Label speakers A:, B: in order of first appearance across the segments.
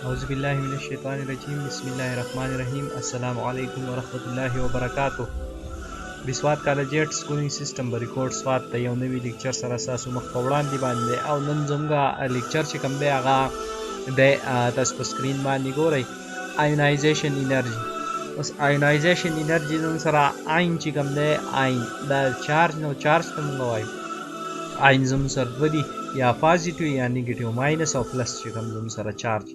A: औज़ुबिल्लाहिमिनश्शैतानिर्रजीम बिस्मिल्लाहिर्रहमानिर्रहीम अस्सलामु अलैकुम वरहमतुल्लाहि वबरकातुहू बिस्वात collegiate schooling system record Swat ته یو نوی لیکچر سره تاسو مخ په وړاندې باندې او نن زموږ لیکچر چې کوم دی هغه د تاسو په سکرین باندې ګورئ آیونایزیشن انرژي. اوس آیونایزیشن انرژي زموږ سره عین چې کوم دی عین دا چارج نو چارج ته موږ وایو عین زموږ سره دوه دي یا پازیټیو یا نیګیټیو ماینس او پلس چې کوم زموږ سره چارج.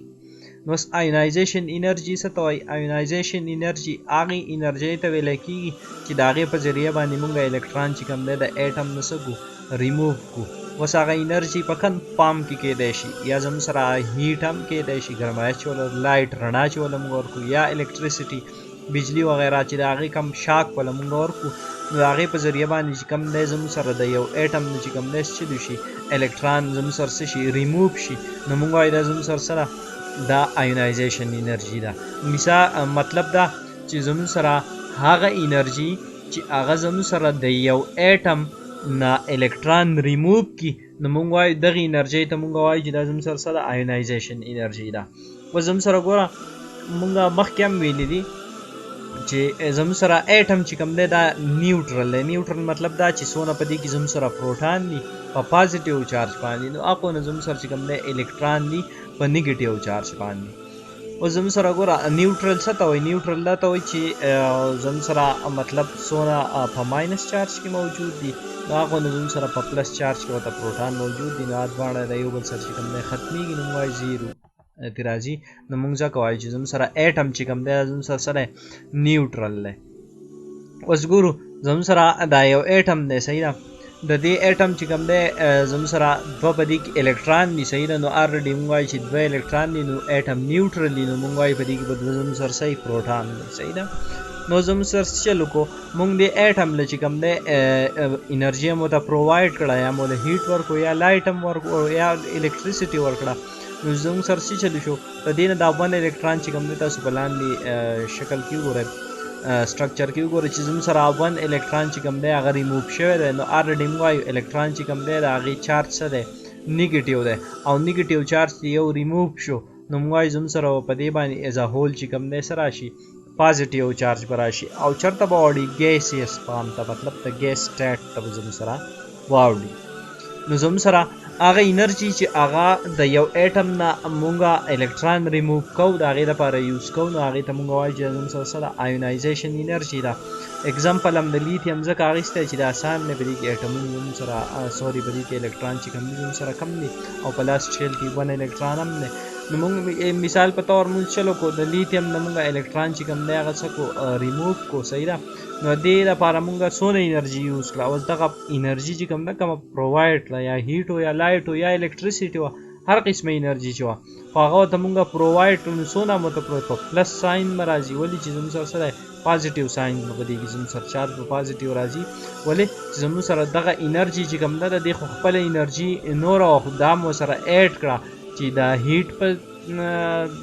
A: نو آیونایزیشن انرژي څه ته وایي؟ آیونایزیشن انرژي هغې انرژۍ ته ویلی کېږي چې د هغې په ذریعه باندې موږ الکتران چې کوم دی د ایټم نه څه کړو ریموو کړو. اوس هغه انرژي په کوم فارم کې کیدی شي؟ یا زموږ سره هیټ هم کیدی شي، ګرمایش چې وله لایټ رڼا چې وله موږ ورکړو، یا الکتریسټي بجلي وغیره چې د هغې کم شاک وله موږ ورکړو، نو د هغې په ذریعه باندې چې کوم دی زموږ سره د یو ایټم نه چې کوم دی څه شي الکتران زموږ سره څه شي ریموو شي، نو موږ وایو دا زموږ سره سره دا آیونایزیشن انرژي ده. مطلب دا چې زموږ سره هغه انرژي چې هغه زموږ سره د یو ایټم نه الکتران ریموو کړي، نو موږ وایو دغې انرژۍ ته موږ وایو چې دا زموږ سره څه ده آیونایزیشن انرژي ده. اوس زموږ سره ګوره موږ مخکې هم ویلي دي چې زموږ سره ایټم چې کوم دی دا نیوټرل دی. نیوټرل مطلب دا چې څونه په دې کې زموږ سره پروټان دي په پازیټیو چارج باندې، نو هغو نه زموږ سره چې کوم دی الکتران دي په نیګیټیو چارج باندې. اوس زموږ سره ګوره نیوټرل څه ته وایي؟ نیوټرل دا ته وایي چې زموږ سره مطلب څونه په ماینس چارج کې موجود دي، نو هغو نه زموږ سره په پلس چارج کې ورته پروټان موجود دي، نو دا دواړه د یو بل سره چې کوم دی ختمېږي، نو موږ وایو زیرو ته راځي. نو موږ ځکه وایو چې زموږ سره ایټم چې کوم دی زموږ سره څه دی نیوټرل دی. اوس ګورو زموږ سره دا یو ایټم دی، صحیح ده، د دې ایټم چې کوم دی زموږ سره دوه په دې کې الکتران دي، صحیح ده، نو الریډي موږ وایو چې دوه الکتران دي، نو ایټم نیوټرل دي، نو موږ وایو په دې کې به دوه زموږ سره صحیح پروټان دي، صحیح ده. نو زموږ سره څه چل وکړو؟ موږ دې ایټم له چې کوم دی انرژي مو ته پرووایډ کړه، یا مو له هیټ ورکړو، یا لایټ هم ورکړو، یا الکتریسټي ورکړه، نو زموږ سره څه چلی شو؟ د دې نه دا ون الکتران چې کوم دی تاسو په لاندې شکل کې وګورئ سټرکچر کې وګورئ چې زموږ سره ون الکتران چې کوم دی هغه ریموو شوی دی، نو الریډي موږ وایو الکتران چې کوم دی د هغې چارج څه دی نیګیټیو دی، او نیګیټیو چارج چې یو ریموو شو، نو موږ وایو زموږ سره په دې باندې ایز ا هول چې کوم دی څه راشي پازیټیو چارج به راشي، او چېرته به واوړي ګیسیس فارم ته، مطلب د ګیس سټیټ ته به زموږ سره واوړي. نو زموږ سره هغه انرژي چې هغه د یو ایټم نه مونږه الکتران ریموو کوو د هغې دپاره یوز کوو، نو هغې ته مونږ وایو چې زموږ سره څه ده آیونایزیشن انرژي ده. اګزامپل هم د لیتیم ځکه اخیستی چې د آسان دی، په دې کې ایټمونه زموږ سره سوري په دې کې الکتران چې کوم دي زموږ سره کم دي، او په لاست شیل کې ون الکتران هم دی. نو موږ مثال په طور موږ چلو کو د لیتیم نه موږ الکتران چې کوم دی هغه څه کو ریموو کو، صحیح ده، نو دې لپاره موږ څونه انرژي یوز کړه. اوس دغه انرژي چې کوم ده کومه پرووایډ کړه، یا هیټ و یا لایټ و یا الکتریسټي وه، هر قسمه انرژي چې وه خو هغه ورته موږ پرووایډ کړو، نو څونه مو ته په پلس ساین به راځي، ولې چې زموږ سره څه دی پازیټیو ساین به په دې کې زموږ سره چارج به پازیټیو راځي، ولې چې زموږ سره دغه انرژي چې کوم ده د دې خو خپله انرژي نوره وه، خو دا مو سره ایډ کړه چې د هیټ په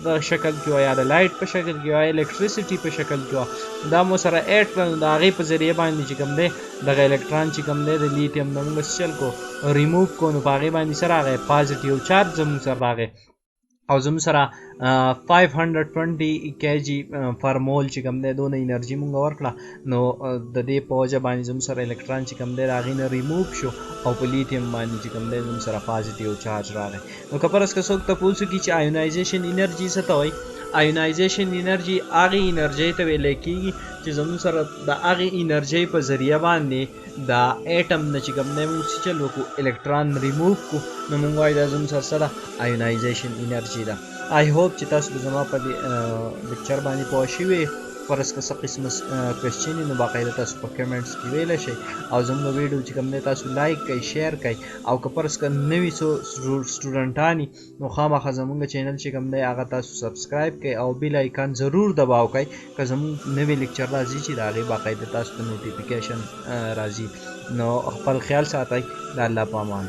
A: د شکل کې وه، یا د لایټ په شکل کې وه، یا الکتریسټي په شکل کې وه، دا مو سره ایډ کړه، نو د هغې په ذریعه باندې چې کوم دی دغه الکتران چې کوم دی د لیتیم نه موږ څه چل کړو ریموو کړو، نو په هغې باندې څه راغی پازیټیو چارج زموږ سره راغی، او زموږ سره 520 kg پر مول چې کوم دی دونه انرژي مونږ ورکړه، نو د دې په وجه باندې زموږ سره الکتران چې کوم دی د هغې نه ریموو شو، او په لیتیم باندې چې کوم دی زموږ سره پازیټیو چارج راغی. نو که فرض که څوک تپوس وکړي چې آیونایزیشن انرژي څه ته وایي؟ آیونایزیشن انرژي هغې انرژۍ ته ویلی کېږي چې زموږ سره د هغې انرژۍ په ذریعه باندې د ایټم نه چې کوم دی موږ څه چل وکړو الکتران ریموو کړو، نو موږ وایو دا زموږ سره څه ده آیونایزیشن انرژي ده. آی هوپ چې تاسو به زما په دې لیکچر باندې پوه شوي. فرض که څه قسمه کوېسچن وي نو باقاعده تاسو په کمنټس کې ویلی شئ، او زموږ ویډیو چې کوم دی تاسو لایک کئ، شیر کئ، او که فرض که نوي څو سټوډنټان وي نو خامخا زموږ چینل چې کوم دی هغه تاسو سبسکرایب کئ، او بیل آیکن ضرور دباو کئ که زموږ نوي لیکچر راځي چې د هغې باقاعده تاسو ته نوټیفیکیشن راځي. نو خپل خیال ساتئ، د الله په امان.